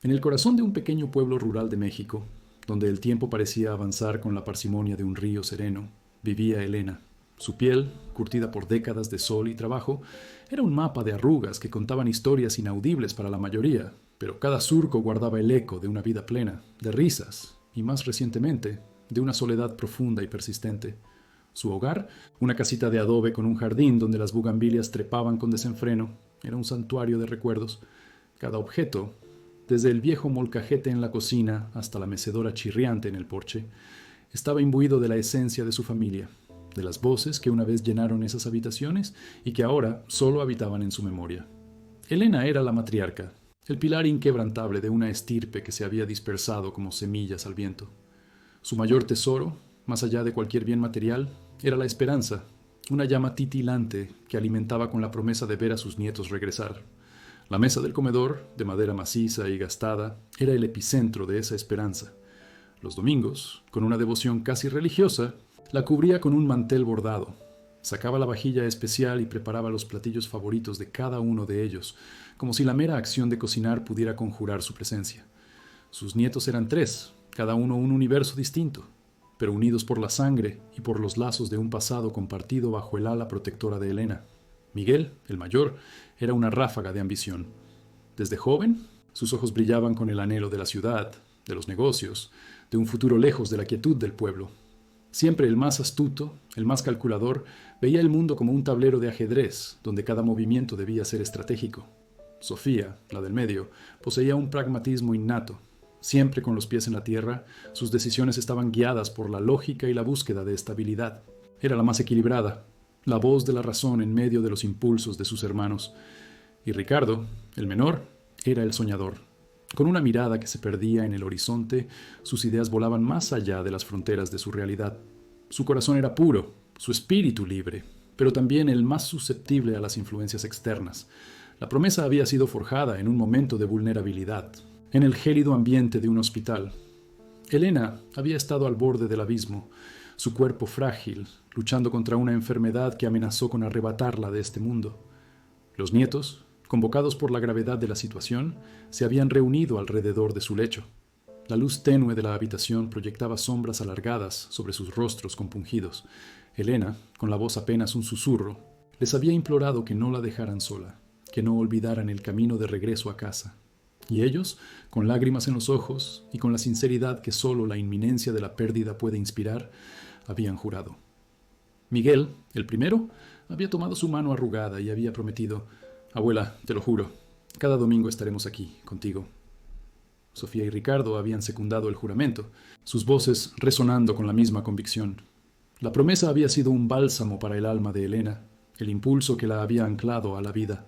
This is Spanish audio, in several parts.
En el corazón de un pequeño pueblo rural de México, donde el tiempo parecía avanzar con la parsimonia de un río sereno, vivía Elena. Su piel, curtida por décadas de sol y trabajo, era un mapa de arrugas que contaban historias inaudibles para la mayoría, pero cada surco guardaba el eco de una vida plena, de risas y, más recientemente, de una soledad profunda y persistente. Su hogar, una casita de adobe con un jardín donde las bugambilias trepaban con desenfreno, era un santuario de recuerdos. Cada objeto, desde el viejo molcajete en la cocina hasta la mecedora chirriante en el porche, estaba imbuido de la esencia de su familia, de las voces que una vez llenaron esas habitaciones y que ahora solo habitaban en su memoria. Elena era la matriarca, el pilar inquebrantable de una estirpe que se había dispersado como semillas al viento. Su mayor tesoro, más allá de cualquier bien material, era la esperanza, una llama titilante que alimentaba con la promesa de ver a sus nietos regresar. La mesa del comedor, de madera maciza y gastada, era el epicentro de esa esperanza. Los domingos, con una devoción casi religiosa, la cubría con un mantel bordado. Sacaba la vajilla especial y preparaba los platillos favoritos de cada uno de ellos, como si la mera acción de cocinar pudiera conjurar su presencia. Sus nietos eran tres, cada uno un universo distinto, pero unidos por la sangre y por los lazos de un pasado compartido bajo el ala protectora de Elena. Miguel, el mayor, era una ráfaga de ambición. Desde joven, sus ojos brillaban con el anhelo de la ciudad, de los negocios, de un futuro lejos de la quietud del pueblo. Siempre el más astuto, el más calculador, veía el mundo como un tablero de ajedrez, donde cada movimiento debía ser estratégico. Sofía, la del medio, poseía un pragmatismo innato. Siempre con los pies en la tierra, sus decisiones estaban guiadas por la lógica y la búsqueda de estabilidad. Era la más equilibrada, la voz de la razón en medio de los impulsos de sus hermanos. Y Ricardo, el menor, era el soñador. Con una mirada que se perdía en el horizonte, sus ideas volaban más allá de las fronteras de su realidad. Su corazón era puro, su espíritu libre, pero también el más susceptible a las influencias externas. La promesa había sido forjada en un momento de vulnerabilidad, en el gélido ambiente de un hospital. Elena había estado al borde del abismo, su cuerpo frágil, luchando contra una enfermedad que amenazó con arrebatarla de este mundo. Los nietos, convocados por la gravedad de la situación, se habían reunido alrededor de su lecho. La luz tenue de la habitación proyectaba sombras alargadas sobre sus rostros compungidos. Elena, con la voz apenas un susurro, les había implorado que no la dejaran sola, que no olvidaran el camino de regreso a casa. Y ellos, con lágrimas en los ojos y con la sinceridad que solo la inminencia de la pérdida puede inspirar, habían jurado. Miguel, el primero, había tomado su mano arrugada y había prometido: «Abuela, te lo juro, cada domingo estaremos aquí, contigo». Sofía y Ricardo habían secundado el juramento, sus voces resonando con la misma convicción. La promesa había sido un bálsamo para el alma de Elena, el impulso que la había anclado a la vida.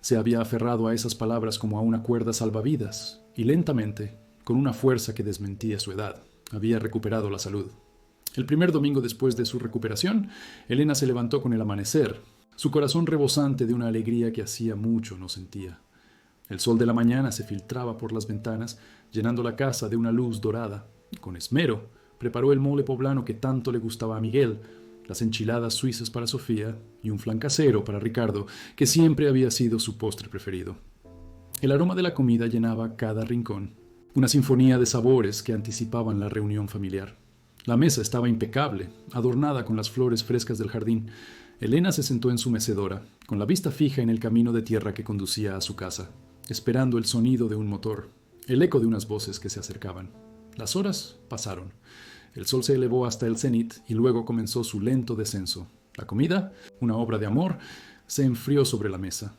Se había aferrado a esas palabras como a una cuerda salvavidas, y lentamente, con una fuerza que desmentía su edad, había recuperado la salud. El primer domingo después de su recuperación, Elena se levantó con el amanecer, su corazón rebosante de una alegría que hacía mucho no sentía. El sol de la mañana se filtraba por las ventanas, llenando la casa de una luz dorada. Con esmero, preparó el mole poblano que tanto le gustaba a Miguel, las enchiladas suizas para Sofía y un flan casero para Ricardo, que siempre había sido su postre preferido. El aroma de la comida llenaba cada rincón, una sinfonía de sabores que anticipaban la reunión familiar. La mesa estaba impecable, adornada con las flores frescas del jardín. Elena se sentó en su mecedora, con la vista fija en el camino de tierra que conducía a su casa, esperando el sonido de un motor, el eco de unas voces que se acercaban. Las horas pasaron. El sol se elevó hasta el cenit y luego comenzó su lento descenso. La comida, una obra de amor, se enfrió sobre la mesa.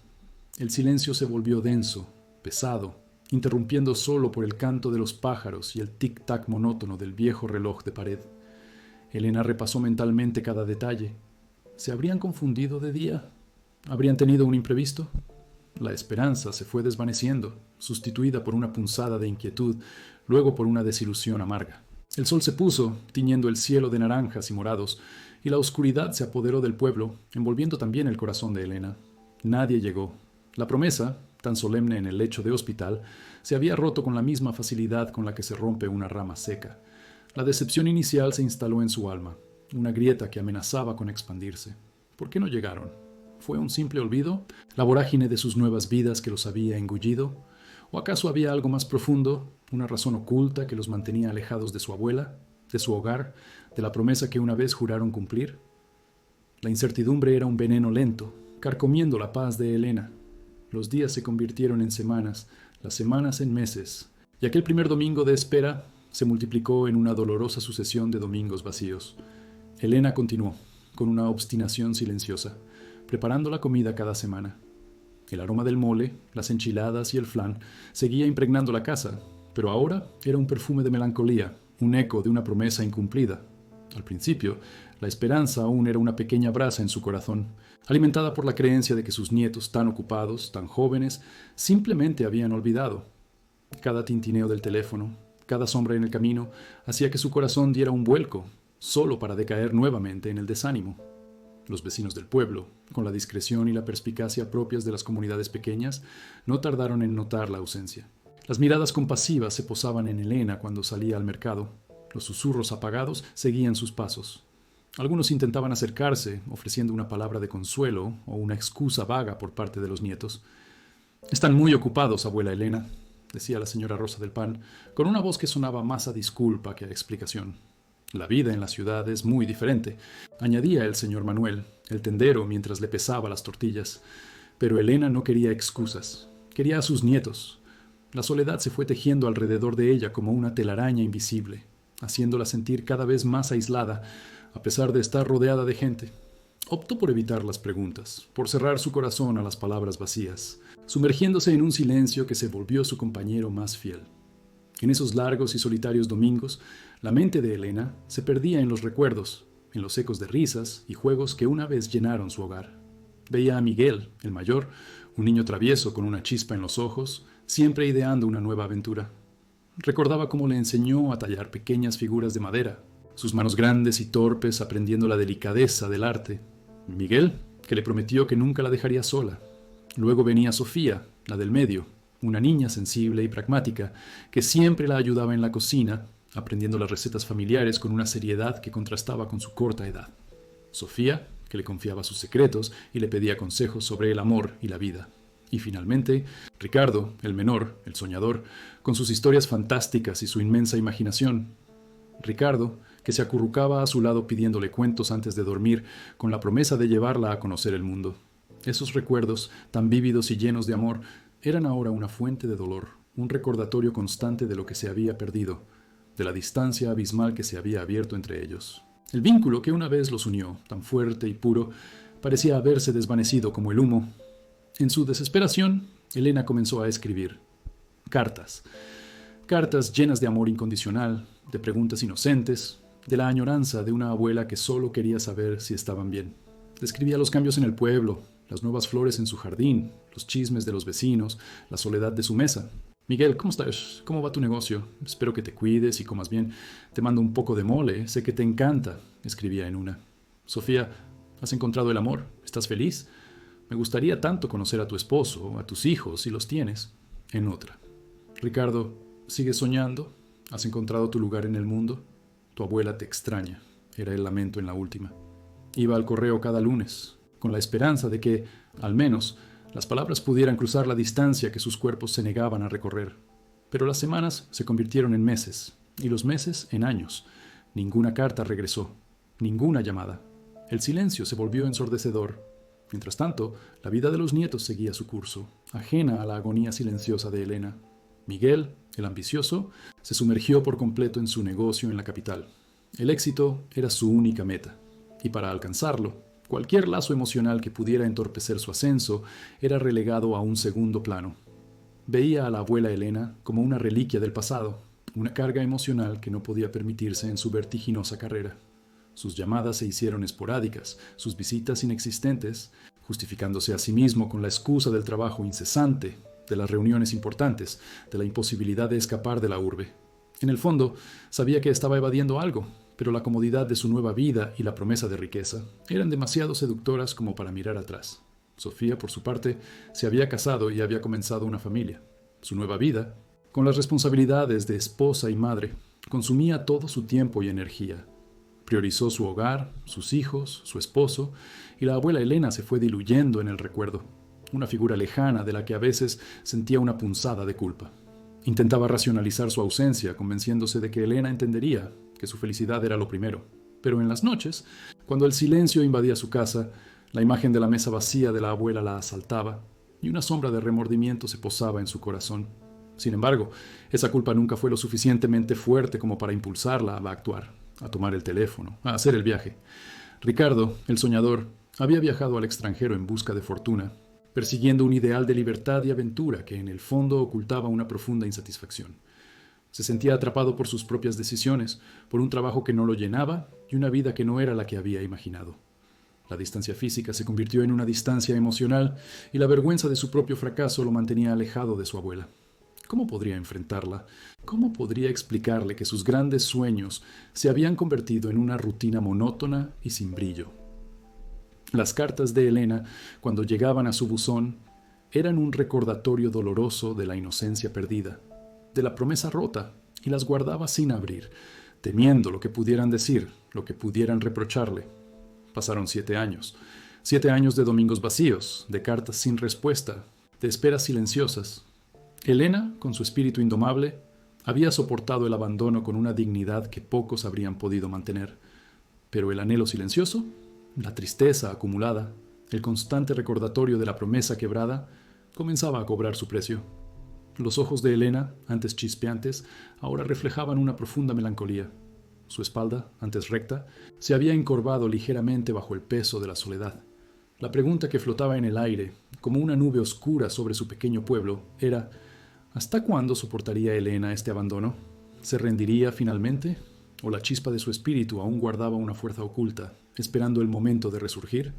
El silencio se volvió denso, pesado, interrumpiendo solo por el canto de los pájaros y el tic-tac monótono del viejo reloj de pared. Elena repasó mentalmente cada detalle. ¿Se habrían confundido de día? ¿Habrían tenido un imprevisto? La esperanza se fue desvaneciendo, sustituida por una punzada de inquietud, luego por una desilusión amarga. El sol se puso, tiñendo el cielo de naranjas y morados, y la oscuridad se apoderó del pueblo, envolviendo también el corazón de Elena. Nadie llegó. La promesa, tan solemne en el lecho de hospital, se había roto con la misma facilidad con la que se rompe una rama seca. La decepción inicial se instaló en su alma, una grieta que amenazaba con expandirse. ¿Por qué no llegaron? ¿Fue un simple olvido? ¿La vorágine de sus nuevas vidas que los había engullido? ¿O acaso había algo más profundo, una razón oculta que los mantenía alejados de su abuela, de su hogar, de la promesa que una vez juraron cumplir? La incertidumbre era un veneno lento, carcomiendo la paz de Elena. Los días se convirtieron en semanas, las semanas en meses, y aquel primer domingo de espera se multiplicó en una dolorosa sucesión de domingos vacíos. Elena continuó, con una obstinación silenciosa, preparando la comida cada semana. El aroma del mole, las enchiladas y el flan seguía impregnando la casa, pero ahora era un perfume de melancolía, un eco de una promesa incumplida. Al principio, la esperanza aún era una pequeña brasa en su corazón, alimentada por la creencia de que sus nietos tan ocupados, tan jóvenes, simplemente habían olvidado. Cada tintineo del teléfono, cada sombra en el camino, hacía que su corazón diera un vuelco, solo para decaer nuevamente en el desánimo. Los vecinos del pueblo, con la discreción y la perspicacia propias de las comunidades pequeñas, no tardaron en notar la ausencia. Las miradas compasivas se posaban en Elena cuando salía al mercado. Los susurros apagados seguían sus pasos. Algunos intentaban acercarse, ofreciendo una palabra de consuelo o una excusa vaga por parte de los nietos. «Están muy ocupados, abuela Elena», decía la señora Rosa del Pan, con una voz que sonaba más a disculpa que a explicación. «La vida en la ciudad es muy diferente», añadía el señor Manuel, el tendero, mientras le pesaba las tortillas. Pero Elena no quería excusas. Quería a sus nietos. La soledad se fue tejiendo alrededor de ella como una telaraña invisible, haciéndola sentir cada vez más aislada, a pesar de estar rodeada de gente. Optó por evitar las preguntas, por cerrar su corazón a las palabras vacías, sumergiéndose en un silencio que se volvió su compañero más fiel. En esos largos y solitarios domingos, la mente de Elena se perdía en los recuerdos, en los ecos de risas y juegos que una vez llenaron su hogar. Veía a Miguel, el mayor, un niño travieso con una chispa en los ojos, siempre ideando una nueva aventura. Recordaba cómo le enseñó a tallar pequeñas figuras de madera, sus manos grandes y torpes aprendiendo la delicadeza del arte. Miguel, que le prometió que nunca la dejaría sola. Luego venía Sofía, la del medio, una niña sensible y pragmática, que siempre la ayudaba en la cocina, aprendiendo las recetas familiares con una seriedad que contrastaba con su corta edad. Sofía, que le confiaba sus secretos y le pedía consejos sobre el amor y la vida. Y finalmente, Ricardo, el menor, el soñador, con sus historias fantásticas y su inmensa imaginación. Ricardo, que se acurrucaba a su lado pidiéndole cuentos antes de dormir, con la promesa de llevarla a conocer el mundo. Esos recuerdos, tan vívidos y llenos de amor, eran ahora una fuente de dolor, un recordatorio constante de lo que se había perdido, de la distancia abismal que se había abierto entre ellos. El vínculo que una vez los unió, tan fuerte y puro, parecía haberse desvanecido como el humo. En su desesperación, Elena comenzó a escribir cartas. Cartas llenas de amor incondicional, de preguntas inocentes, de la añoranza de una abuela que solo quería saber si estaban bien. Describía los cambios en el pueblo, las nuevas flores en su jardín, los chismes de los vecinos, la soledad de su mesa. «Miguel, ¿cómo estás? ¿Cómo va tu negocio? Espero que te cuides y comas bien. Te mando un poco de mole, sé que te encanta», escribía en una. «Sofía, ¿has encontrado el amor? ¿Estás feliz? Me gustaría tanto conocer a tu esposo, a tus hijos, si los tienes», en otra. «Ricardo, ¿sigues soñando? ¿Has encontrado tu lugar en el mundo? Tu abuela te extraña», era el lamento en la última. Iba al correo cada lunes, con la esperanza de que, al menos, las palabras pudieran cruzar la distancia que sus cuerpos se negaban a recorrer. Pero las semanas se convirtieron en meses, y los meses en años. Ninguna carta regresó, ninguna llamada. El silencio se volvió ensordecedor. Mientras tanto, la vida de los nietos seguía su curso, ajena a la agonía silenciosa de Elena. Miguel, el ambicioso, se sumergió por completo en su negocio en la capital. El éxito era su única meta, y para alcanzarlo, cualquier lazo emocional que pudiera entorpecer su ascenso era relegado a un segundo plano. Veía a la abuela Elena como una reliquia del pasado, una carga emocional que no podía permitirse en su vertiginosa carrera. Sus llamadas se hicieron esporádicas, sus visitas inexistentes, justificándose a sí mismo con la excusa del trabajo incesante, de las reuniones importantes, de la imposibilidad de escapar de la urbe. En el fondo, sabía que estaba evadiendo algo, pero la comodidad de su nueva vida y la promesa de riqueza eran demasiado seductoras como para mirar atrás. Sofía, por su parte, se había casado y había comenzado una familia. Su nueva vida, con las responsabilidades de esposa y madre, consumía todo su tiempo y energía. Priorizó su hogar, sus hijos, su esposo, y la abuela Elena se fue diluyendo en el recuerdo. una figura lejana de la que a veces sentía una punzada de culpa. Intentaba racionalizar su ausencia, convenciéndose de que Elena entendería que su felicidad era lo primero. Pero en las noches, cuando el silencio invadía su casa, la imagen de la mesa vacía de la abuela la asaltaba y una sombra de remordimiento se posaba en su corazón. Sin embargo, esa culpa nunca fue lo suficientemente fuerte como para impulsarla a actuar, a tomar el teléfono, a hacer el viaje. Ricardo, el soñador, había viajado al extranjero en busca de fortuna, persiguiendo un ideal de libertad y aventura que en el fondo ocultaba una profunda insatisfacción. Se sentía atrapado por sus propias decisiones, por un trabajo que no lo llenaba y una vida que no era la que había imaginado. La distancia física se convirtió en una distancia emocional y la vergüenza de su propio fracaso lo mantenía alejado de su abuela. ¿Cómo podría enfrentarla? ¿Cómo podría explicarle que sus grandes sueños se habían convertido en una rutina monótona y sin brillo? Las cartas de Elena, cuando llegaban a su buzón, eran un recordatorio doloroso de la inocencia perdida, de la promesa rota, y las guardaba sin abrir, temiendo lo que pudieran decir, lo que pudieran reprocharle. Pasaron 7 años. 7 años de domingos vacíos, de cartas sin respuesta, de esperas silenciosas. Elena, con su espíritu indomable, había soportado el abandono con una dignidad que pocos habrían podido mantener. Pero el anhelo silencioso, la tristeza acumulada, el constante recordatorio de la promesa quebrada, comenzaba a cobrar su precio. Los ojos de Elena, antes chispeantes, ahora reflejaban una profunda melancolía. Su espalda, antes recta, se había encorvado ligeramente bajo el peso de la soledad. La pregunta que flotaba en el aire, como una nube oscura sobre su pequeño pueblo, era: ¿hasta cuándo soportaría Elena este abandono? ¿Se rendiría finalmente? ¿O la chispa de su espíritu aún guardaba una fuerza oculta, esperando el momento de resurgir?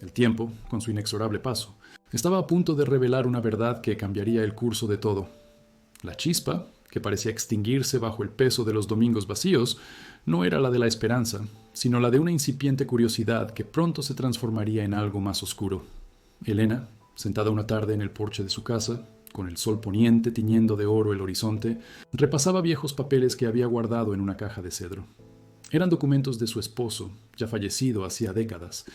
El tiempo, con su inexorable paso, estaba a punto de revelar una verdad que cambiaría el curso de todo. La chispa, que parecía extinguirse bajo el peso de los domingos vacíos, no era la de la esperanza, sino la de una incipiente curiosidad que pronto se transformaría en algo más oscuro. Elena, sentada una tarde en el porche de su casa, con el sol poniente tiñendo de oro el horizonte, repasaba viejos papeles que había guardado en una caja de cedro. Eran documentos de su esposo, ya fallecido hacía décadas,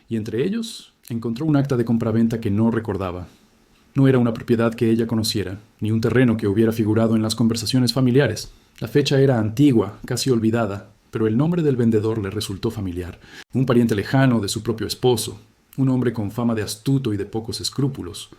y entre ellos encontró un acta de compraventa que no recordaba. No era una propiedad que ella conociera, ni un terreno que hubiera figurado en las conversaciones familiares. La fecha era antigua, casi olvidada, pero el nombre del vendedor le resultó familiar. Un pariente lejano de su propio esposo, un hombre con fama de astuto y de pocos escrúpulos.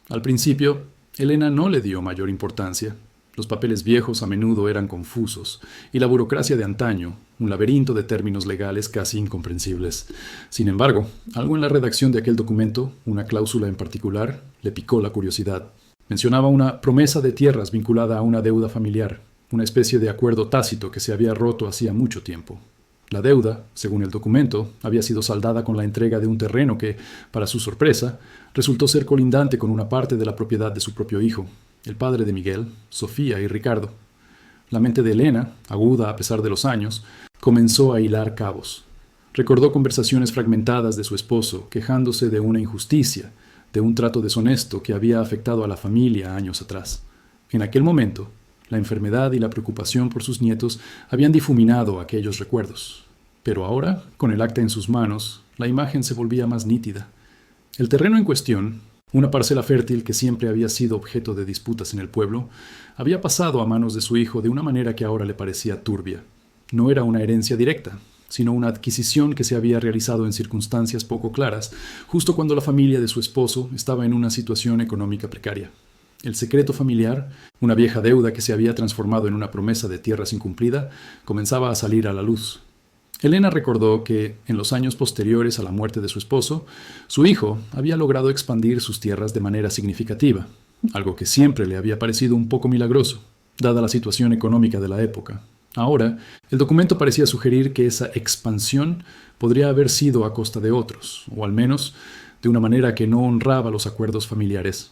Al principio, Elena no le dio mayor importancia. Los papeles viejos a menudo eran confusos, y la burocracia de antaño, un laberinto de términos legales casi incomprensibles. Sin embargo, algo en la redacción de aquel documento, una cláusula en particular, le picó la curiosidad. Mencionaba una promesa de tierras vinculada a una deuda familiar, una especie de acuerdo tácito que se había roto hacía mucho tiempo. La deuda, según el documento, había sido saldada con la entrega de un terreno que, para su sorpresa, resultó ser colindante con una parte de la propiedad de su propio hijo, el padre de Miguel, Sofía y Ricardo. La mente de Elena, aguda a pesar de los años, comenzó a hilar cabos. Recordó conversaciones fragmentadas de su esposo, quejándose de una injusticia, de un trato deshonesto que había afectado a la familia años atrás. En aquel momento, la enfermedad y la preocupación por sus nietos habían difuminado aquellos recuerdos. Pero ahora, con el acta en sus manos, la imagen se volvía más nítida. El terreno en cuestión, una parcela fértil que siempre había sido objeto de disputas en el pueblo, había pasado a manos de su hijo de una manera que ahora le parecía turbia. No era una herencia directa, sino una adquisición que se había realizado en circunstancias poco claras, justo cuando la familia de su esposo estaba en una situación económica precaria. El secreto familiar, una vieja deuda que se había transformado en una promesa de tierras incumplida, comenzaba a salir a la luz. Elena recordó que, en los años posteriores a la muerte de su esposo, su hijo había logrado expandir sus tierras de manera significativa, algo que siempre le había parecido un poco milagroso, dada la situación económica de la época. Ahora, el documento parecía sugerir que esa expansión podría haber sido a costa de otros, o al menos de una manera que no honraba los acuerdos familiares.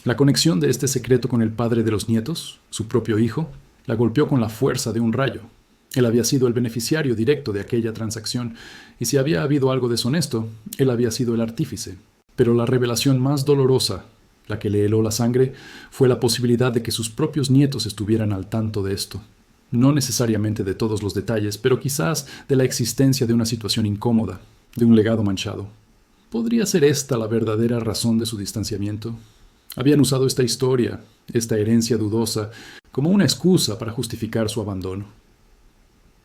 La conexión de este secreto con el padre de los nietos, su propio hijo, la golpeó con la fuerza de un rayo. Él había sido el beneficiario directo de aquella transacción, y si había habido algo deshonesto, él había sido el artífice. Pero la revelación más dolorosa, la que le heló la sangre, fue la posibilidad de que sus propios nietos estuvieran al tanto de esto. No necesariamente de todos los detalles, pero quizás de la existencia de una situación incómoda, de un legado manchado. ¿Podría ser esta la verdadera razón de su distanciamiento? Habían usado esta historia, esta herencia dudosa, como una excusa para justificar su abandono.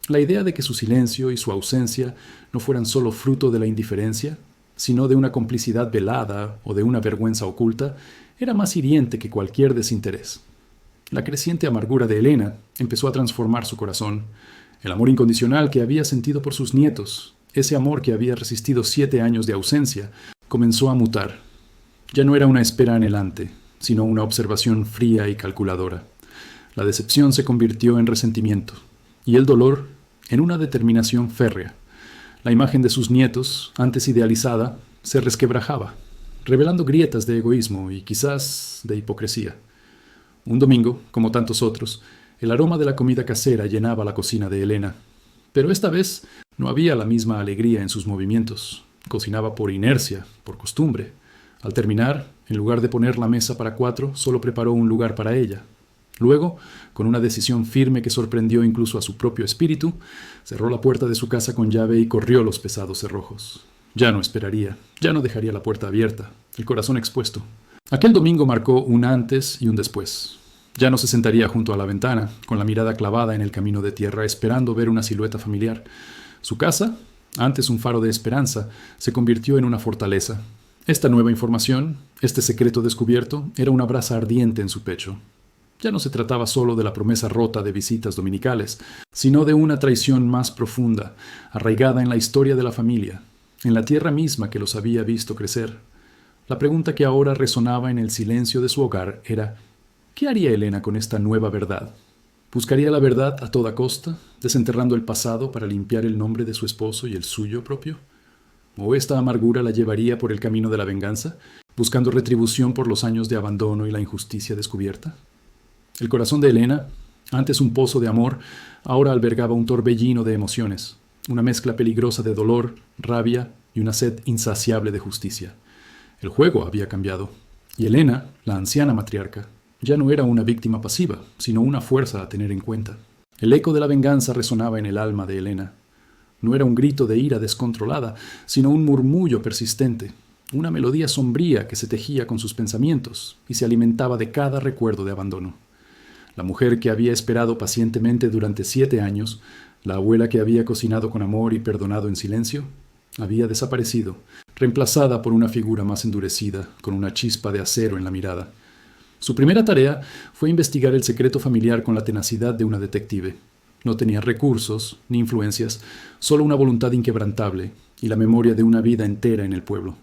La idea de que su silencio y su ausencia no fueran solo fruto de la indiferencia, sino de una complicidad velada o de una vergüenza oculta, era más hiriente que cualquier desinterés. La creciente amargura de Elena empezó a transformar su corazón. El amor incondicional que había sentido por sus nietos, ese amor que había resistido 7 años de ausencia, comenzó a mutar. Ya no era una espera anhelante, sino una observación fría y calculadora. La decepción se convirtió en resentimiento, y el dolor en una determinación férrea. La imagen de sus nietos, antes idealizada, se resquebrajaba, revelando grietas de egoísmo y quizás de hipocresía. Un domingo, como tantos otros, el aroma de la comida casera llenaba la cocina de Elena, pero esta vez no había la misma alegría en sus movimientos. Cocinaba por inercia, por costumbre. Al terminar, en lugar de poner la mesa para 4, solo preparó un lugar para ella. Luego, con una decisión firme que sorprendió incluso a su propio espíritu, cerró la puerta de su casa con llave y corrió los pesados cerrojos. Ya no esperaría, ya no dejaría la puerta abierta, el corazón expuesto. Aquel domingo marcó un antes y un después. Ya no se sentaría junto a la ventana, con la mirada clavada en el camino de tierra, esperando ver una silueta familiar. Su casa, antes un faro de esperanza, se convirtió en una fortaleza. Esta nueva información, este secreto descubierto, era una brasa ardiente en su pecho. Ya no se trataba solo de la promesa rota de visitas dominicales, sino de una traición más profunda, arraigada en la historia de la familia, en la tierra misma que los había visto crecer. La pregunta que ahora resonaba en el silencio de su hogar era: ¿qué haría Elena con esta nueva verdad? ¿Buscaría la verdad a toda costa, desenterrando el pasado para limpiar el nombre de su esposo y el suyo propio? ¿O esta amargura la llevaría por el camino de la venganza, buscando retribución por los años de abandono y la injusticia descubierta? El corazón de Elena, antes un pozo de amor, ahora albergaba un torbellino de emociones, una mezcla peligrosa de dolor, rabia y una sed insaciable de justicia. El juego había cambiado, y Elena, la anciana matriarca, ya no era una víctima pasiva, sino una fuerza a tener en cuenta. El eco de la venganza resonaba en el alma de Elena. No era un grito de ira descontrolada, sino un murmullo persistente, una melodía sombría que se tejía con sus pensamientos y se alimentaba de cada recuerdo de abandono. La mujer que había esperado pacientemente durante 7 años, la abuela que había cocinado con amor y perdonado en silencio, había desaparecido, reemplazada por una figura más endurecida, con una chispa de acero en la mirada. Su primera tarea fue investigar el secreto familiar con la tenacidad de una detective. No tenía recursos ni influencias, solo una voluntad inquebrantable y la memoria de una vida entera en el pueblo.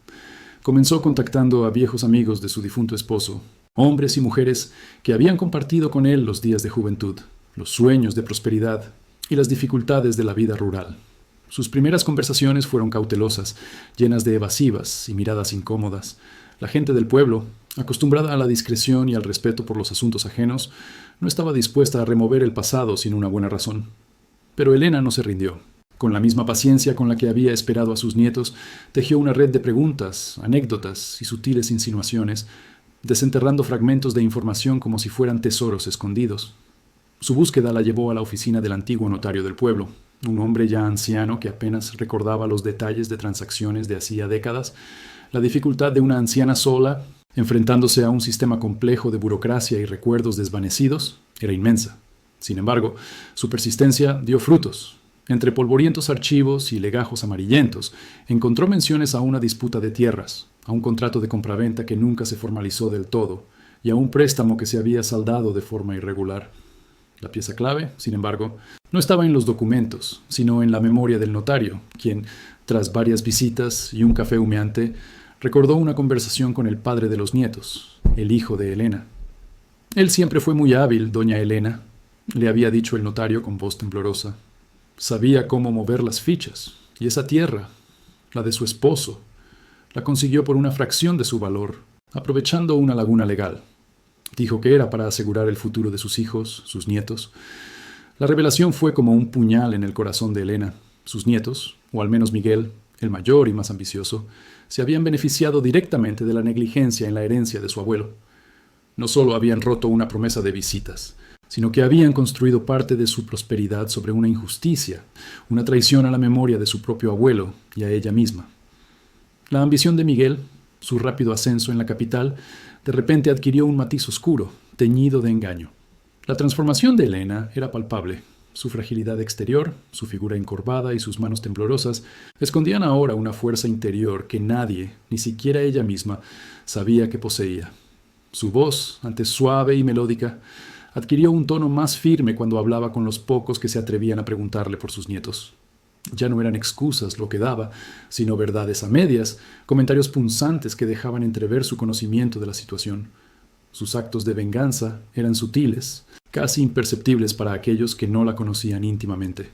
Comenzó contactando a viejos amigos de su difunto esposo, hombres y mujeres que habían compartido con él los días de juventud, los sueños de prosperidad y las dificultades de la vida rural. Sus primeras conversaciones fueron cautelosas, llenas de evasivas y miradas incómodas. La gente del pueblo, acostumbrada a la discreción y al respeto por los asuntos ajenos, no estaba dispuesta a remover el pasado sin una buena razón. Pero Elena no se rindió. Con la misma paciencia con la que había esperado a sus nietos, tejió una red de preguntas, anécdotas y sutiles insinuaciones, desenterrando fragmentos de información como si fueran tesoros escondidos. Su búsqueda la llevó a la oficina del antiguo notario del pueblo, un hombre ya anciano que apenas recordaba los detalles de transacciones de hacía décadas. La dificultad de una anciana sola, enfrentándose a un sistema complejo de burocracia y recuerdos desvanecidos, era inmensa. Sin embargo, su persistencia dio frutos. Entre polvorientos archivos y legajos amarillentos, encontró menciones a una disputa de tierras, a un contrato de compraventa que nunca se formalizó del todo, y a un préstamo que se había saldado de forma irregular. La pieza clave, sin embargo, no estaba en los documentos, sino en la memoria del notario, quien, tras varias visitas y un café humeante, recordó una conversación con el padre de los nietos, el hijo de Elena. Él siempre fue muy hábil, doña Elena, le había dicho el notario con voz temblorosa. Sabía cómo mover las fichas, y esa tierra, la de su esposo, la consiguió por una fracción de su valor, aprovechando una laguna legal. Dijo que era para asegurar el futuro de sus hijos, sus nietos. La revelación fue como un puñal en el corazón de Elena. Sus nietos, o al menos Miguel, el mayor y más ambicioso, se habían beneficiado directamente de la negligencia en la herencia de su abuelo. No solo habían roto una promesa de visitas, sino que habían construido parte de su prosperidad sobre una injusticia, una traición a la memoria de su propio abuelo y a ella misma. La ambición de Miguel, su rápido ascenso en la capital, de repente adquirió un matiz oscuro, teñido de engaño. La transformación de Elena era palpable. Su fragilidad exterior, su figura encorvada y sus manos temblorosas escondían ahora una fuerza interior que nadie, ni siquiera ella misma, sabía que poseía. Su voz, antes suave y melódica, adquirió un tono más firme cuando hablaba con los pocos que se atrevían a preguntarle por sus nietos. Ya no eran excusas lo que daba, sino verdades a medias, comentarios punzantes que dejaban entrever su conocimiento de la situación. Sus actos de venganza eran sutiles, casi imperceptibles para aquellos que no la conocían íntimamente.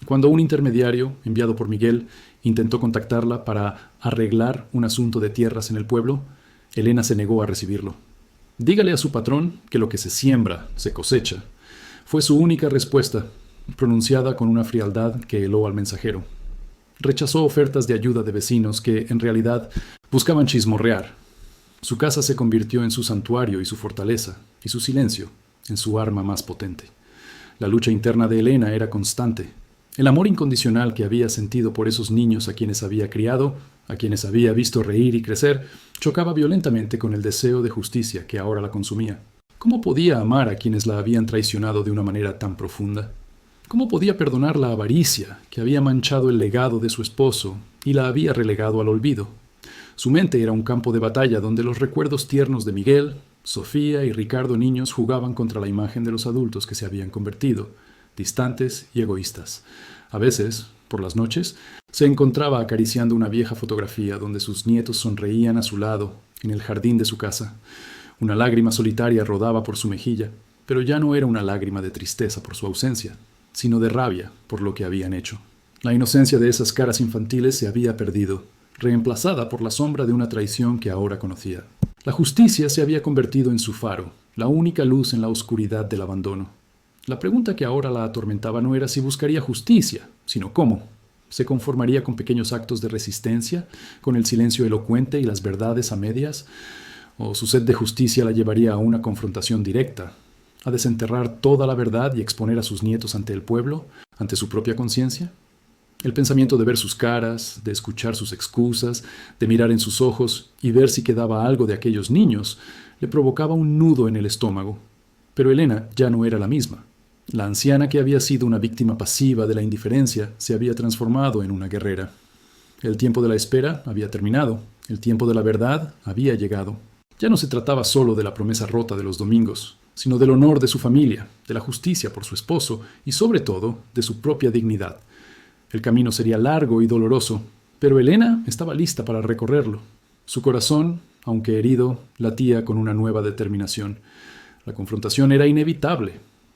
Cuando un intermediario, enviado por Miguel, intentó contactarla para arreglar un asunto de tierras en el pueblo, Elena se negó a recibirlo. «Dígale a su patrón que lo que se siembra, se cosecha», fue su única respuesta, pronunciada con una frialdad que heló al mensajero. Rechazó ofertas de ayuda de vecinos que, en realidad, buscaban chismorrear. Su casa se convirtió en su santuario y su fortaleza, y su silencio en su arma más potente. La lucha interna de Elena era constante. El amor incondicional que había sentido por esos niños a quienes había criado, a quienes había visto reír y crecer, chocaba violentamente con el deseo de justicia que ahora la consumía. ¿Cómo podía amar a quienes la habían traicionado de una manera tan profunda? ¿Cómo podía perdonar la avaricia que había manchado el legado de su esposo y la había relegado al olvido? Su mente era un campo de batalla donde los recuerdos tiernos de Miguel, Sofía y Ricardo niños jugaban contra la imagen de los adultos que se habían convertido, distantes y egoístas. A veces, por las noches, se encontraba acariciando una vieja fotografía donde sus nietos sonreían a su lado, en el jardín de su casa. Una lágrima solitaria rodaba por su mejilla, pero ya no era una lágrima de tristeza por su ausencia, sino de rabia por lo que habían hecho. La inocencia de esas caras infantiles se había perdido, reemplazada por la sombra de una traición que ahora conocía. La justicia se había convertido en su faro, la única luz en la oscuridad del abandono. La pregunta que ahora la atormentaba no era si buscaría justicia, sino cómo. ¿Se conformaría con pequeños actos de resistencia, con el silencio elocuente y las verdades a medias? ¿O su sed de justicia la llevaría a una confrontación directa, a desenterrar toda la verdad y exponer a sus nietos ante el pueblo, ante su propia conciencia? El pensamiento de ver sus caras, de escuchar sus excusas, de mirar en sus ojos y ver si quedaba algo de aquellos niños, le provocaba un nudo en el estómago. Pero Elena ya no era la misma. La anciana que había sido una víctima pasiva de la indiferencia se había transformado en una guerrera. El tiempo de la espera había terminado, el tiempo de la verdad había llegado. Ya no se trataba solo de la promesa rota de los domingos, sino del honor de su familia, de la justicia por su esposo y, sobre todo, de su propia dignidad. El camino sería largo y doloroso, pero Elena estaba lista para recorrerlo. Su corazón, aunque herido, latía con una nueva determinación. La confrontación era inevitable.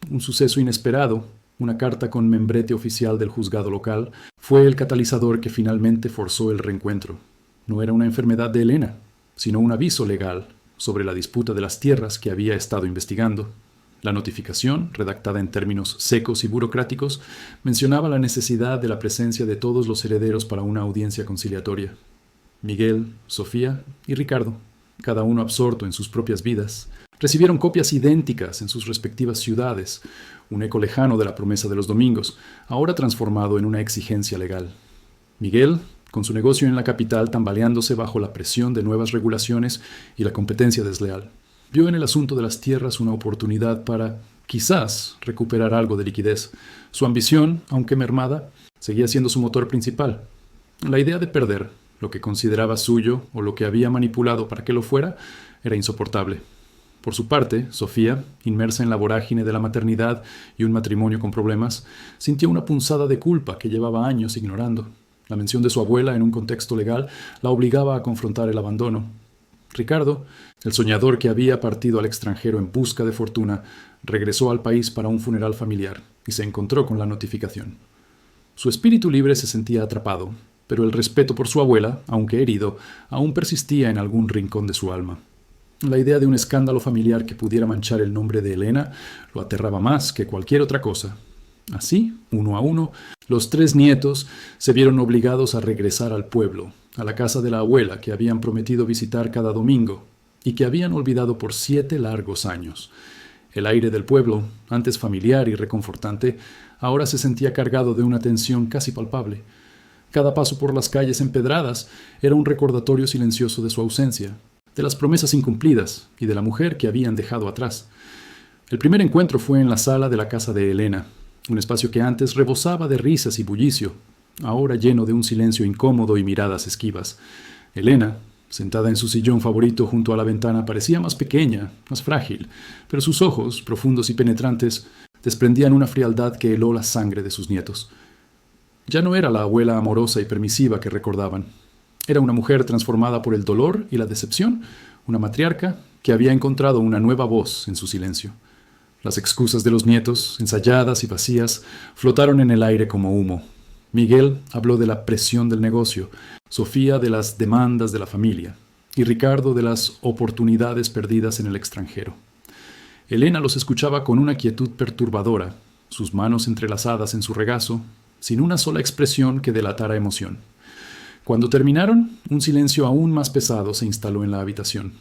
Un suceso inesperado, una carta con membrete oficial del juzgado local, fue el catalizador que finalmente forzó el reencuentro. No era una enfermedad de Elena, sino un aviso legal sobre la disputa de las tierras que había estado investigando. La notificación, redactada en términos secos y burocráticos, mencionaba la necesidad de la presencia de todos los herederos para una audiencia conciliatoria. Miguel, Sofía y Ricardo, cada uno absorto en sus propias vidas, recibieron copias idénticas en sus respectivas ciudades, un eco lejano de la promesa de los domingos, ahora transformado en una exigencia legal. Miguel, con su negocio en la capital tambaleándose bajo la presión de nuevas regulaciones y la competencia desleal, vio en el asunto de las tierras una oportunidad para, quizás, recuperar algo de liquidez. Su ambición, aunque mermada, seguía siendo su motor principal. La idea de perder lo que consideraba suyo o lo que había manipulado para que lo fuera era insoportable. Por su parte, Sofía, inmersa en la vorágine de la maternidad y un matrimonio con problemas, sintió una punzada de culpa que llevaba años ignorando. La mención de su abuela en un contexto legal la obligaba a confrontar el abandono. Ricardo, el soñador que había partido al extranjero en busca de fortuna, regresó al país para un funeral familiar y se encontró con la notificación. Su espíritu libre se sentía atrapado, pero el respeto por su abuela, aunque herido, aún persistía en algún rincón de su alma. La idea de un escándalo familiar que pudiera manchar el nombre de Elena lo aterraba más que cualquier otra cosa. Así, uno a uno, los 3 nietos se vieron obligados a regresar al pueblo, a la casa de la abuela que habían prometido visitar cada domingo y que habían olvidado por 7 largos años. El aire del pueblo, antes familiar y reconfortante, ahora se sentía cargado de una tensión casi palpable. Cada paso por las calles empedradas era un recordatorio silencioso de su ausencia, de las promesas incumplidas y de la mujer que habían dejado atrás. El primer encuentro fue en la sala de la casa de Elena, un espacio que antes rebosaba de risas y bullicio, ahora lleno de un silencio incómodo y miradas esquivas. Elena, sentada en su sillón favorito junto a la ventana, parecía más pequeña, más frágil, pero sus ojos, profundos y penetrantes, desprendían una frialdad que heló la sangre de sus nietos. Ya no era la abuela amorosa y permisiva que recordaban. Era una mujer transformada por el dolor y la decepción, una matriarca que había encontrado una nueva voz en su silencio. Las excusas de los nietos, ensayadas y vacías, flotaron en el aire como humo. Miguel habló de la presión del negocio, Sofía de las demandas de la familia y Ricardo de las oportunidades perdidas en el extranjero. Elena los escuchaba con una quietud perturbadora, sus manos entrelazadas en su regazo, sin una sola expresión que delatara emoción. Cuando terminaron, un silencio aún más pesado se instaló en la habitación.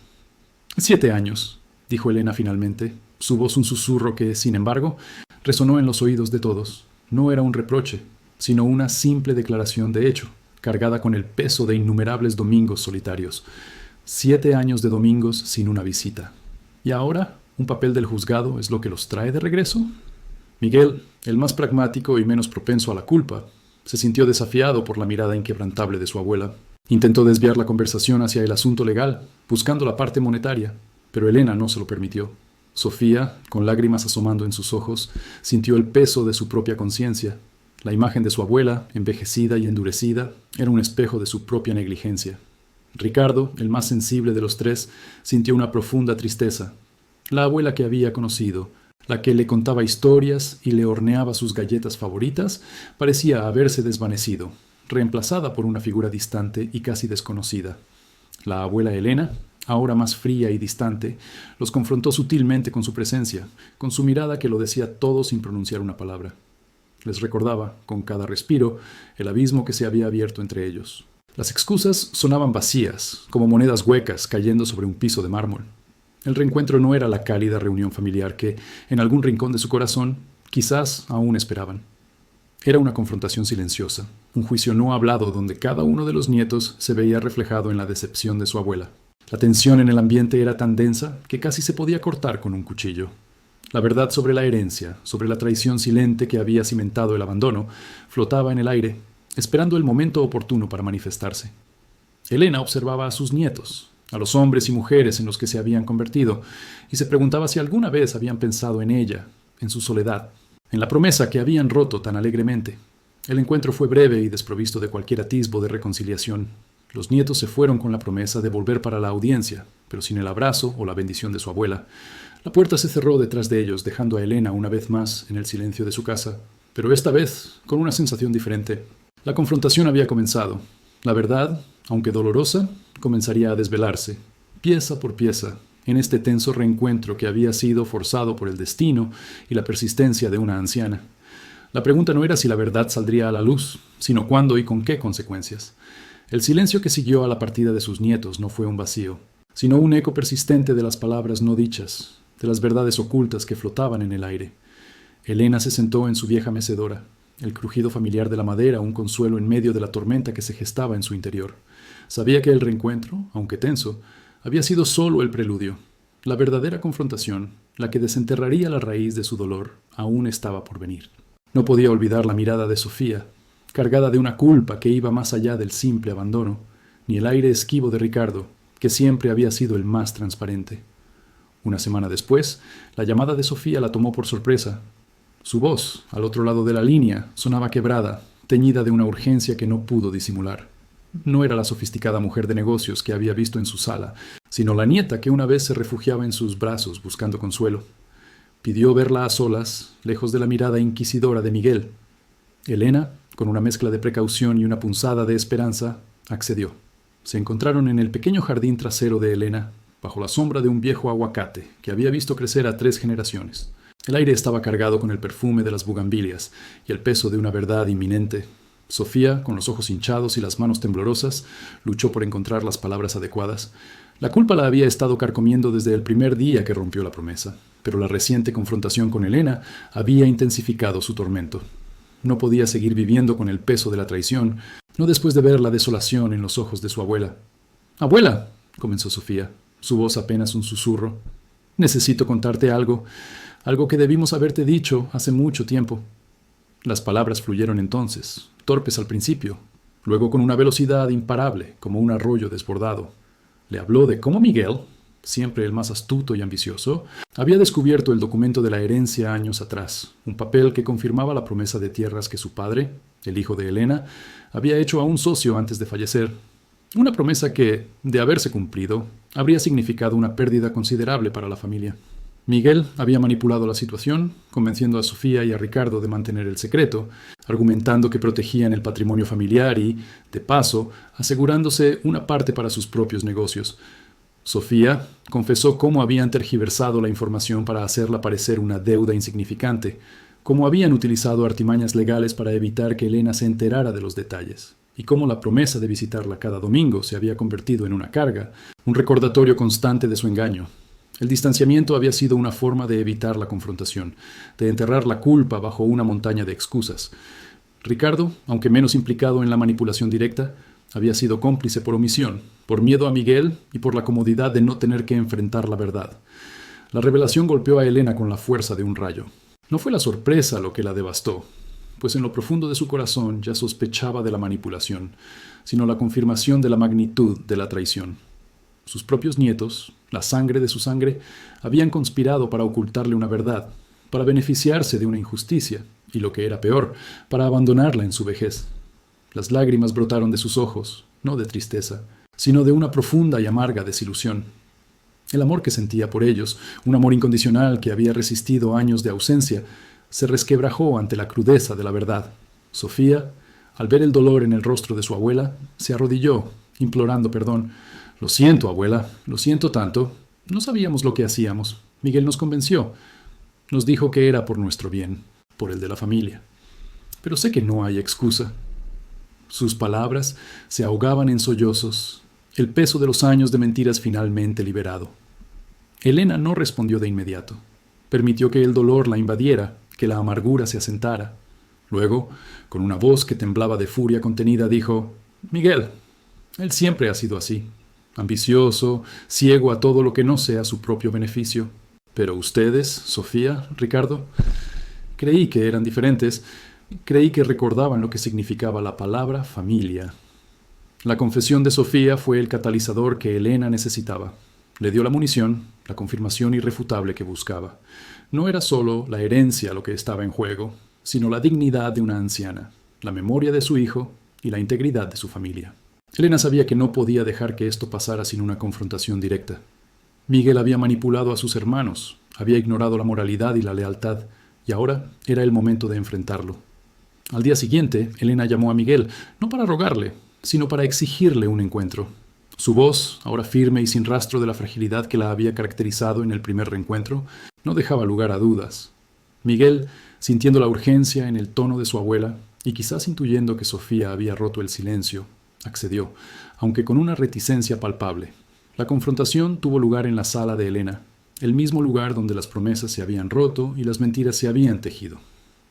7 años, dijo Elena finalmente, su voz un susurro que, sin embargo, resonó en los oídos de todos. No era un reproche, sino una simple declaración de hecho, cargada con el peso de innumerables domingos solitarios. 7 años de domingos sin una visita. ¿Y ahora un papel del juzgado es lo que los trae de regreso? Miguel, el más pragmático y menos propenso a la culpa, se sintió desafiado por la mirada inquebrantable de su abuela. Intentó desviar la conversación hacia el asunto legal, buscando la parte monetaria, pero Elena no se lo permitió. Sofía, con lágrimas asomando en sus ojos, sintió el peso de su propia conciencia. La imagen de su abuela, envejecida y endurecida, era un espejo de su propia negligencia. Ricardo, el más sensible de los tres, sintió una profunda tristeza. La abuela que había conocido, la que le contaba historias y le horneaba sus galletas favoritas, parecía haberse desvanecido, reemplazada por una figura distante y casi desconocida. La abuela Elena, ahora más fría y distante, los confrontó sutilmente con su presencia, con su mirada que lo decía todo sin pronunciar una palabra. Les recordaba, con cada respiro, el abismo que se había abierto entre ellos. Las excusas sonaban vacías, como monedas huecas cayendo sobre un piso de mármol. El reencuentro no era la cálida reunión familiar que, en algún rincón de su corazón, quizás aún esperaban. Era una confrontación silenciosa, un juicio no hablado donde cada uno de los nietos se veía reflejado en la decepción de su abuela. La tensión en el ambiente era tan densa que casi se podía cortar con un cuchillo. La verdad sobre la herencia, sobre la traición silente que había cimentado el abandono, flotaba en el aire, esperando el momento oportuno para manifestarse. Elena observaba a sus nietos, a los hombres y mujeres en los que se habían convertido, y se preguntaba si alguna vez habían pensado en ella, en su soledad, en la promesa que habían roto tan alegremente. El encuentro fue breve y desprovisto de cualquier atisbo de reconciliación. Los nietos se fueron con la promesa de volver para la audiencia, pero sin el abrazo o la bendición de su abuela. La puerta se cerró detrás de ellos, dejando a Elena una vez más en el silencio de su casa, pero esta vez con una sensación diferente. La confrontación había comenzado. La verdad, aunque dolorosa, comenzaría a desvelarse, pieza por pieza, en este tenso reencuentro que había sido forzado por el destino y la persistencia de una anciana. La pregunta no era si la verdad saldría a la luz, sino cuándo y con qué consecuencias. El silencio que siguió a la partida de sus nietos no fue un vacío, sino un eco persistente de las palabras no dichas, de las verdades ocultas que flotaban en el aire. Elena se sentó en su vieja mecedora, el crujido familiar de la madera un consuelo en medio de la tormenta que se gestaba en su interior. Sabía que el reencuentro, aunque tenso, había sido solo el preludio. La verdadera confrontación, la que desenterraría la raíz de su dolor, aún estaba por venir. No podía olvidar la mirada de Sofía, cargada de una culpa que iba más allá del simple abandono, ni el aire esquivo de Ricardo, que siempre había sido el más transparente. Una semana después, la llamada de Sofía la tomó por sorpresa. Su voz, al otro lado de la línea, sonaba quebrada, teñida de una urgencia que no pudo disimular. No era la sofisticada mujer de negocios que había visto en su sala, sino la nieta que una vez se refugiaba en sus brazos buscando consuelo. Pidió verla a solas, lejos de la mirada inquisidora de Miguel. Elena, con una mezcla de precaución y una punzada de esperanza, accedió. Se encontraron en el pequeño jardín trasero de Elena, bajo la sombra de un viejo aguacate que había visto crecer a 3 generaciones. El aire estaba cargado con el perfume de las bugambilias y el peso de una verdad inminente. Sofía, con los ojos hinchados y las manos temblorosas, luchó por encontrar las palabras adecuadas. La culpa la había estado carcomiendo desde el primer día que rompió la promesa, pero la reciente confrontación con Elena había intensificado su tormento. No podía seguir viviendo con el peso de la traición, no después de ver la desolación en los ojos de su abuela. «Abuela», comenzó Sofía, su voz apenas un susurro, «necesito contarte algo que debimos haberte dicho hace mucho tiempo». Las palabras fluyeron entonces, torpes al principio, luego con una velocidad imparable, como un arroyo desbordado. Le habló de cómo Miguel, siempre el más astuto y ambicioso, había descubierto el documento de la herencia años atrás, un papel que confirmaba la promesa de tierras que su padre, el hijo de Elena, había hecho a un socio antes de fallecer. Una promesa que, de haberse cumplido, habría significado una pérdida considerable para la familia. Miguel había manipulado la situación, convenciendo a Sofía y a Ricardo de mantener el secreto, argumentando que protegían el patrimonio familiar y, de paso, asegurándose una parte para sus propios negocios. Sofía confesó cómo habían tergiversado la información para hacerla parecer una deuda insignificante, cómo habían utilizado artimañas legales para evitar que Elena se enterara de los detalles, y cómo la promesa de visitarla cada domingo se había convertido en una carga, un recordatorio constante de su engaño. El distanciamiento había sido una forma de evitar la confrontación, de enterrar la culpa bajo una montaña de excusas. Ricardo, aunque menos implicado en la manipulación directa, había sido cómplice por omisión, por miedo a Miguel y por la comodidad de no tener que enfrentar la verdad. La revelación golpeó a Elena con la fuerza de un rayo. No fue la sorpresa lo que la devastó, pues en lo profundo de su corazón ya sospechaba de la manipulación, sino la confirmación de la magnitud de la traición. Sus propios nietos, la sangre de su sangre, habían conspirado para ocultarle una verdad, para beneficiarse de una injusticia, y lo que era peor, para abandonarla en su vejez. Las lágrimas brotaron de sus ojos, no de tristeza, sino de una profunda y amarga desilusión. El amor que sentía por ellos, un amor incondicional que había resistido años de ausencia, se resquebrajó ante la crudeza de la verdad. Sofía, al ver el dolor en el rostro de su abuela, se arrodilló, implorando perdón. «Lo siento, abuela, lo siento tanto. No sabíamos lo que hacíamos. Miguel nos convenció. Nos dijo que era por nuestro bien, por el de la familia. Pero sé que no hay excusa». Sus palabras se ahogaban en sollozos, el peso de los años de mentiras finalmente liberado. Elena no respondió de inmediato. Permitió que el dolor la invadiera, que la amargura se asentara. Luego, con una voz que temblaba de furia contenida, dijo: «Miguel, él siempre ha sido así. Ambicioso, ciego a todo lo que no sea su propio beneficio. Pero ustedes, Sofía, Ricardo, creí que eran diferentes, creí que recordaban lo que significaba la palabra familia». La confesión de Sofía fue el catalizador que Elena necesitaba. Le dio la munición, la confirmación irrefutable que buscaba. No era solo la herencia lo que estaba en juego, sino la dignidad de una anciana, la memoria de su hijo y la integridad de su familia. Elena sabía que no podía dejar que esto pasara sin una confrontación directa. Miguel había manipulado a sus hermanos, había ignorado la moralidad y la lealtad, y ahora era el momento de enfrentarlo. Al día siguiente, Elena llamó a Miguel, no para rogarle, sino para exigirle un encuentro. Su voz, ahora firme y sin rastro de la fragilidad que la había caracterizado en el primer reencuentro, no dejaba lugar a dudas. Miguel, sintiendo la urgencia en el tono de su abuela, y quizás intuyendo que Sofía había roto el silencio, accedió, aunque con una reticencia palpable. La confrontación tuvo lugar en la sala de Elena, el mismo lugar donde las promesas se habían roto y las mentiras se habían tejido.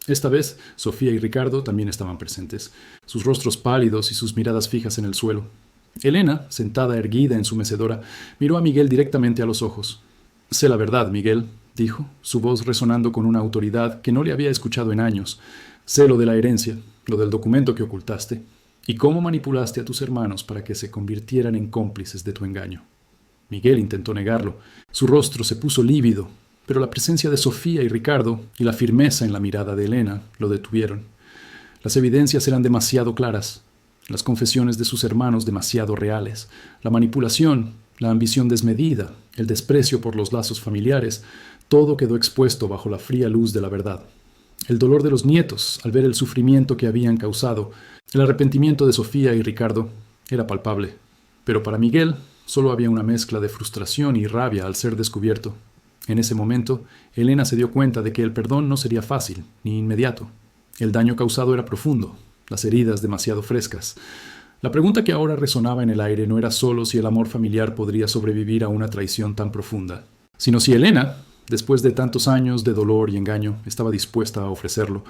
Esta vez, Sofía y Ricardo también estaban presentes, sus rostros pálidos y sus miradas fijas en el suelo. Elena, sentada erguida en su mecedora, miró a Miguel directamente a los ojos. «Sé la verdad, Miguel», dijo, su voz resonando con una autoridad que no le había escuchado en años. «Sé lo de la herencia, lo del documento que ocultaste, y cómo manipulaste a tus hermanos para que se convirtieran en cómplices de tu engaño». Miguel intentó negarlo. Su rostro se puso lívido, pero la presencia de Sofía y Ricardo y la firmeza en la mirada de Elena lo detuvieron. Las evidencias eran demasiado claras, las confesiones de sus hermanos demasiado reales, la manipulación, la ambición desmedida, el desprecio por los lazos familiares, todo quedó expuesto bajo la fría luz de la verdad. El dolor de los nietos al ver el sufrimiento que habían causado, el arrepentimiento de Sofía y Ricardo, era palpable, pero para Miguel solo había una mezcla de frustración y rabia al ser descubierto. En ese momento, Elena se dio cuenta de que el perdón no sería fácil ni inmediato. El daño causado era profundo, las heridas demasiado frescas. La pregunta que ahora resonaba en el aire no era solo si el amor familiar podría sobrevivir a una traición tan profunda, sino si Elena, Después de tantos años de dolor y engaño, estaba dispuesta a ofrecerlo.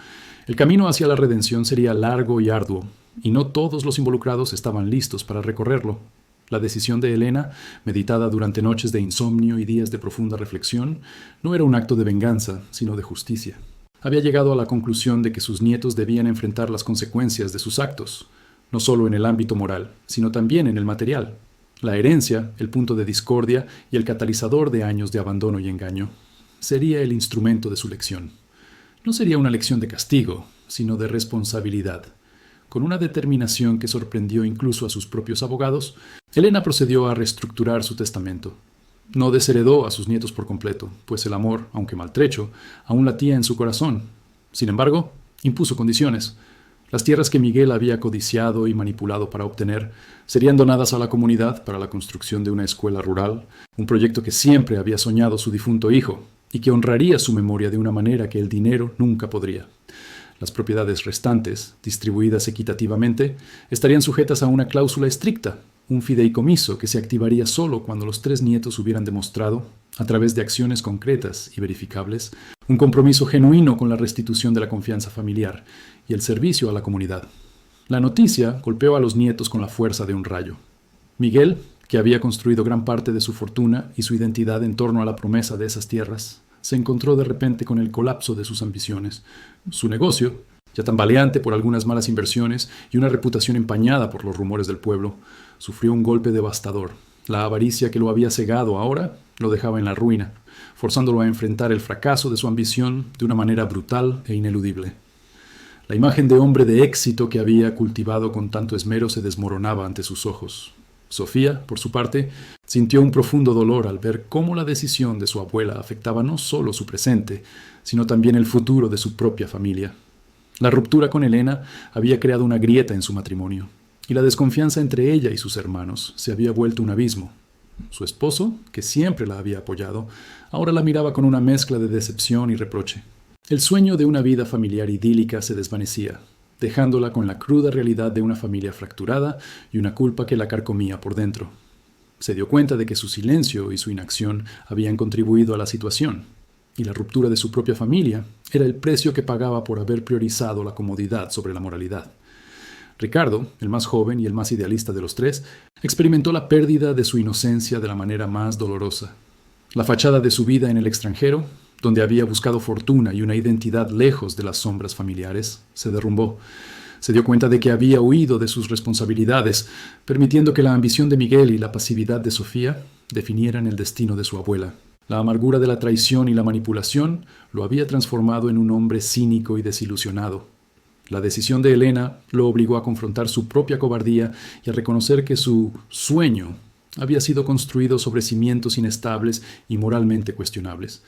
El camino hacia la redención sería largo y arduo, y no todos los involucrados estaban listos para recorrerlo. La decisión de Elena, meditada durante noches de insomnio y días de profunda reflexión, no era un acto de venganza, sino de justicia. Había llegado a la conclusión de que sus nietos debían enfrentar las consecuencias de sus actos, no solo en el ámbito moral, sino también en el material. La herencia, el punto de discordia y el catalizador de años de abandono y engaño, sería el instrumento de su lección. No sería una lección de castigo, sino de responsabilidad. Con una determinación que sorprendió incluso a sus propios abogados, Elena procedió a reestructurar su testamento. No desheredó a sus nietos por completo, pues el amor, aunque maltrecho, aún latía en su corazón. Sin embargo, impuso condiciones. Las tierras que Miguel había codiciado y manipulado para obtener serían donadas a la comunidad para la construcción de una escuela rural, un proyecto que siempre había soñado su difunto hijo y que honraría su memoria de una manera que el dinero nunca podría. Las propiedades restantes, distribuidas equitativamente, estarían sujetas a una cláusula estricta, un fideicomiso que se activaría solo cuando los 3 nietos hubieran demostrado, a través de acciones concretas y verificables, un compromiso genuino con la restitución de la confianza familiar y el servicio a la comunidad. La noticia golpeó a los nietos con la fuerza de un rayo. Miguel, que había construido gran parte de su fortuna y su identidad en torno a la promesa de esas tierras, se encontró de repente con el colapso de sus ambiciones. Su negocio, ya tambaleante por algunas malas inversiones y una reputación empañada por los rumores del pueblo, sufrió un golpe devastador. La avaricia que lo había cegado ahora lo dejaba en la ruina, forzándolo a enfrentar el fracaso de su ambición de una manera brutal e ineludible. La imagen de hombre de éxito que había cultivado con tanto esmero se desmoronaba ante sus ojos. Sofía, por su parte, sintió un profundo dolor al ver cómo la decisión de su abuela afectaba no solo su presente, sino también el futuro de su propia familia. La ruptura con Elena había creado una grieta en su matrimonio, y la desconfianza entre ella y sus hermanos se había vuelto un abismo. Su esposo, que siempre la había apoyado, ahora la miraba con una mezcla de decepción y reproche. El sueño de una vida familiar idílica se desvanecía, dejándola con la cruda realidad de una familia fracturada y una culpa que la carcomía por dentro. Se dio cuenta de que su silencio y su inacción habían contribuido a la situación, y la ruptura de su propia familia era el precio que pagaba por haber priorizado la comodidad sobre la moralidad. Ricardo, el más joven y el más idealista de los 3, experimentó la pérdida de su inocencia de la manera más dolorosa. La fachada de su vida en el extranjero, donde había buscado fortuna y una identidad lejos de las sombras familiares, se derrumbó. Se dio cuenta de que había huido de sus responsabilidades, permitiendo que la ambición de Miguel y la pasividad de Sofía definieran el destino de su abuela. La amargura de la traición y la manipulación lo había transformado en un hombre cínico y desilusionado. La decisión de Elena lo obligó a confrontar su propia cobardía y a reconocer que su sueño había sido construido sobre cimientos inestables y moralmente cuestionables.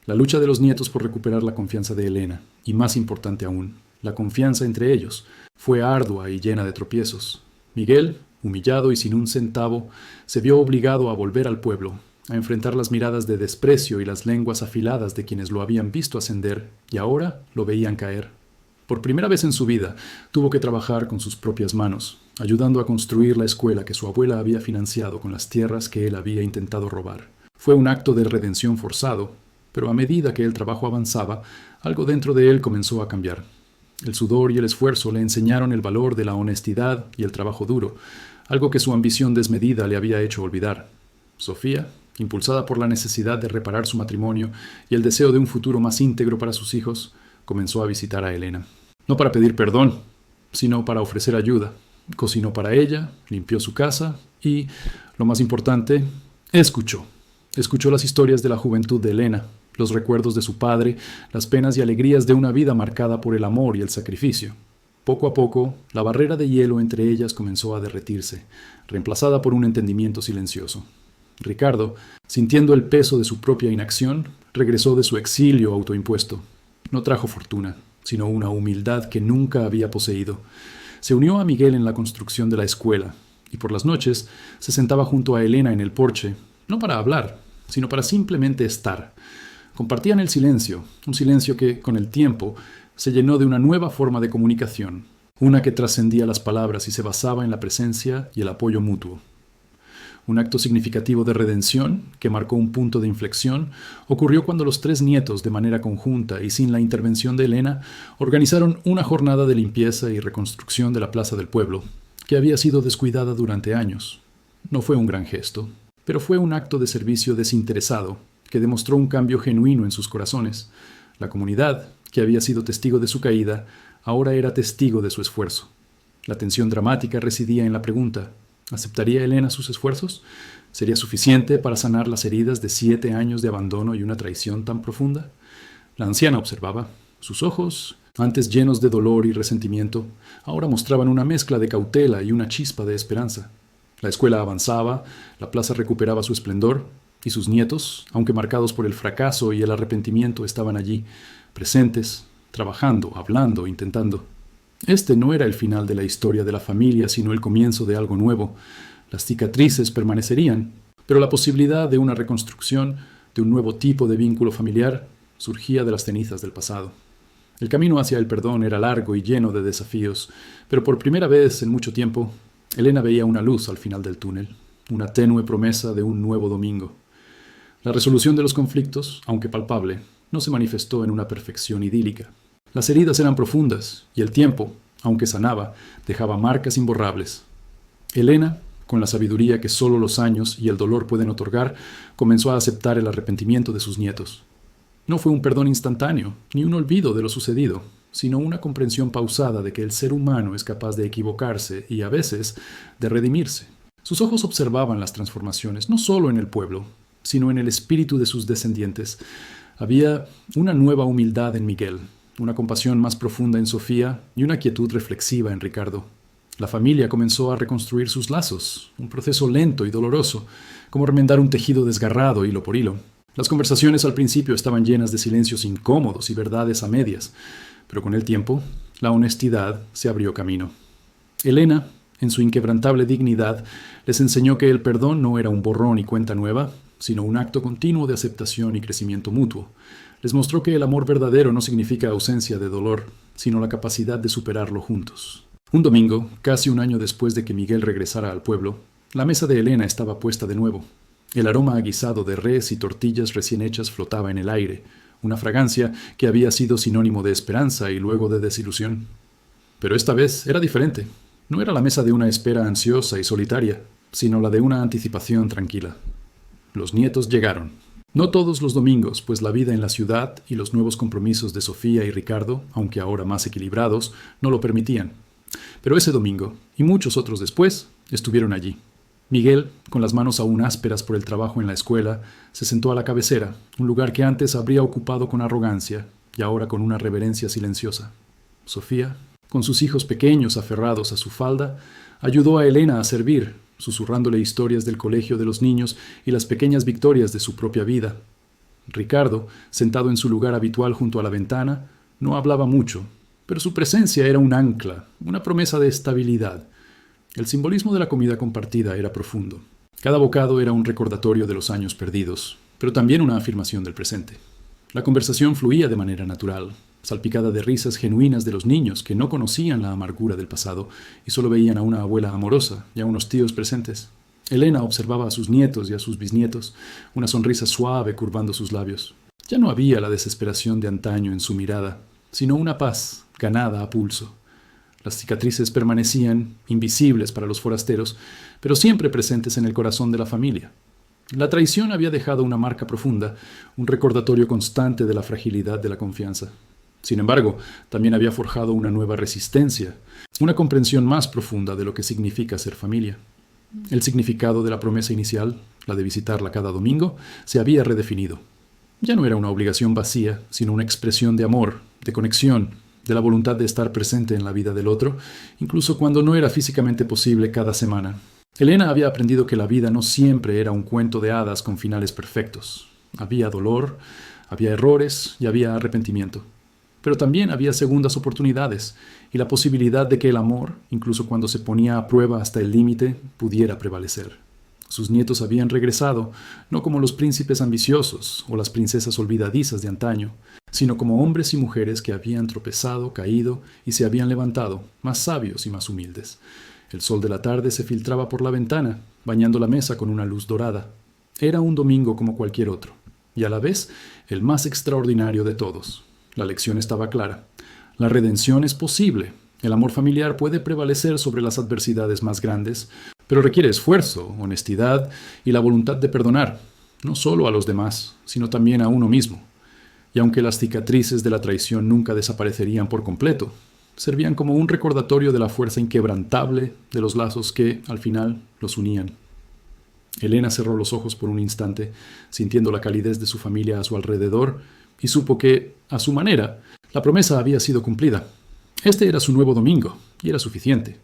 La lucha de los nietos por recuperar la confianza de Elena, y más importante aún, la confianza entre ellos, fue ardua y llena de tropiezos. Miguel, humillado y sin un centavo, se vio obligado a volver al pueblo, a enfrentar las miradas de desprecio y las lenguas afiladas de quienes lo habían visto ascender y ahora lo veían caer. Por primera vez en su vida, tuvo que trabajar con sus propias manos, ayudando a construir la escuela que su abuela había financiado con las tierras que él había intentado robar. Fue un acto de redención forzado, pero a medida que el trabajo avanzaba, algo dentro de él comenzó a cambiar. El sudor y el esfuerzo le enseñaron el valor de la honestidad y el trabajo duro, algo que su ambición desmedida le había hecho olvidar. Sofía, impulsada por la necesidad de reparar su matrimonio y el deseo de un futuro más íntegro para sus hijos, comenzó a visitar a Elena. No para pedir perdón, sino para ofrecer ayuda. Cocinó para ella, limpió su casa y, lo más importante, escuchó. Escuchó las historias de la juventud de Elena, los recuerdos de su padre, las penas y alegrías de una vida marcada por el amor y el sacrificio. Poco a poco, la barrera de hielo entre ellas comenzó a derretirse, reemplazada por un entendimiento silencioso. Ricardo, sintiendo el peso de su propia inacción, regresó de su exilio autoimpuesto. No trajo fortuna, sino una humildad que nunca había poseído. Se unió a Miguel en la construcción de la escuela, y por las noches se sentaba junto a Elena en el porche, no para hablar, sino para simplemente estar. Compartían el silencio, un silencio que, con el tiempo, se llenó de una nueva forma de comunicación, una que trascendía las palabras y se basaba en la presencia y el apoyo mutuo. Un acto significativo de redención, que marcó un punto de inflexión, ocurrió cuando los 3 nietos, de manera conjunta y sin la intervención de Elena, organizaron una jornada de limpieza y reconstrucción de la plaza del pueblo, que había sido descuidada durante años. No fue un gran gesto, pero fue un acto de servicio desinteresado, que demostró un cambio genuino en sus corazones. La comunidad, que había sido testigo de su caída, ahora era testigo de su esfuerzo. La tensión dramática residía en la pregunta: ¿aceptaría Elena sus esfuerzos? ¿Sería suficiente para sanar las heridas de 7 años de abandono y una traición tan profunda? La anciana observaba. Sus ojos, antes llenos de dolor y resentimiento, ahora mostraban una mezcla de cautela y una chispa de esperanza. La escuela avanzaba, la plaza recuperaba su esplendor, y sus nietos, aunque marcados por el fracaso y el arrepentimiento, estaban allí, presentes, trabajando, hablando, intentando. Este no era el final de la historia de la familia, sino el comienzo de algo nuevo. Las cicatrices permanecerían, pero la posibilidad de una reconstrucción, de un nuevo tipo de vínculo familiar, surgía de las cenizas del pasado. El camino hacia el perdón era largo y lleno de desafíos, pero por primera vez en mucho tiempo, Elena veía una luz al final del túnel, una tenue promesa de un nuevo domingo. La resolución de los conflictos, aunque palpable, no se manifestó en una perfección idílica. Las heridas eran profundas, y el tiempo, aunque sanaba, dejaba marcas imborrables. Elena, con la sabiduría que solo los años y el dolor pueden otorgar, comenzó a aceptar el arrepentimiento de sus nietos. No fue un perdón instantáneo, ni un olvido de lo sucedido, sino una comprensión pausada de que el ser humano es capaz de equivocarse y, a veces, de redimirse. Sus ojos observaban las transformaciones, no solo en el pueblo, sino en el espíritu de sus descendientes. Había una nueva humildad en Miguel, una compasión más profunda en Sofía y una quietud reflexiva en Ricardo. La familia comenzó a reconstruir sus lazos, un proceso lento y doloroso, como remendar un tejido desgarrado hilo por hilo. Las conversaciones al principio estaban llenas de silencios incómodos y verdades a medias, pero con el tiempo, la honestidad se abrió camino. Elena, en su inquebrantable dignidad, les enseñó que el perdón no era un borrón y cuenta nueva, sino un acto continuo de aceptación y crecimiento mutuo. Les mostró que el amor verdadero no significa ausencia de dolor, sino la capacidad de superarlo juntos. Un domingo, casi un año después de que Miguel regresara al pueblo, la mesa de Elena estaba puesta de nuevo. El aroma a guisado de res y tortillas recién hechas flotaba en el aire, una fragancia que había sido sinónimo de esperanza y luego de desilusión. Pero esta vez era diferente. No era la mesa de una espera ansiosa y solitaria, sino la de una anticipación tranquila. Los nietos llegaron. No todos los domingos, pues la vida en la ciudad y los nuevos compromisos de Sofía y Ricardo, aunque ahora más equilibrados, no lo permitían. Pero ese domingo, y muchos otros después, estuvieron allí. Miguel, con las manos aún ásperas por el trabajo en la escuela, se sentó a la cabecera, un lugar que antes habría ocupado con arrogancia y ahora con una reverencia silenciosa. Sofía, con sus hijos pequeños aferrados a su falda, ayudó a Elena a servir, susurrándole historias del colegio de los niños y las pequeñas victorias de su propia vida. Ricardo, sentado en su lugar habitual junto a la ventana, no hablaba mucho, pero su presencia era un ancla, una promesa de estabilidad. El simbolismo de la comida compartida era profundo. Cada bocado era un recordatorio de los años perdidos, pero también una afirmación del presente. La conversación fluía de manera natural, salpicada de risas genuinas de los niños que no conocían la amargura del pasado y solo veían a una abuela amorosa y a unos tíos presentes. Elena observaba a sus nietos y a sus bisnietos, una sonrisa suave curvando sus labios. Ya no había la desesperación de antaño en su mirada, sino una paz ganada a pulso. Las cicatrices permanecían, invisibles para los forasteros, pero siempre presentes en el corazón de la familia. La traición había dejado una marca profunda, un recordatorio constante de la fragilidad de la confianza. Sin embargo, también había forjado una nueva resistencia, una comprensión más profunda de lo que significa ser familia. El significado de la promesa inicial, la de visitarla cada domingo, se había redefinido. Ya no era una obligación vacía, sino una expresión de amor, de conexión, de la voluntad de estar presente en la vida del otro, incluso cuando no era físicamente posible cada semana. Elena había aprendido que la vida no siempre era un cuento de hadas con finales perfectos. Había dolor, había errores y había arrepentimiento. Pero también había segundas oportunidades y la posibilidad de que el amor, incluso cuando se ponía a prueba hasta el límite, pudiera prevalecer. Sus nietos habían regresado, no como los príncipes ambiciosos o las princesas olvidadizas de antaño, sino como hombres y mujeres que habían tropezado, caído y se habían levantado, más sabios y más humildes. El sol de la tarde se filtraba por la ventana, bañando la mesa con una luz dorada. Era un domingo como cualquier otro, y a la vez el más extraordinario de todos. La lección estaba clara. La redención es posible. El amor familiar puede prevalecer sobre las adversidades más grandes, pero requiere esfuerzo, honestidad y la voluntad de perdonar, no solo a los demás, sino también a uno mismo. Y aunque las cicatrices de la traición nunca desaparecerían por completo, servían como un recordatorio de la fuerza inquebrantable de los lazos que, al final, los unían. Elena cerró los ojos por un instante, sintiendo la calidez de su familia a su alrededor, y supo que, a su manera, la promesa había sido cumplida. Este era su nuevo domingo, y era suficiente.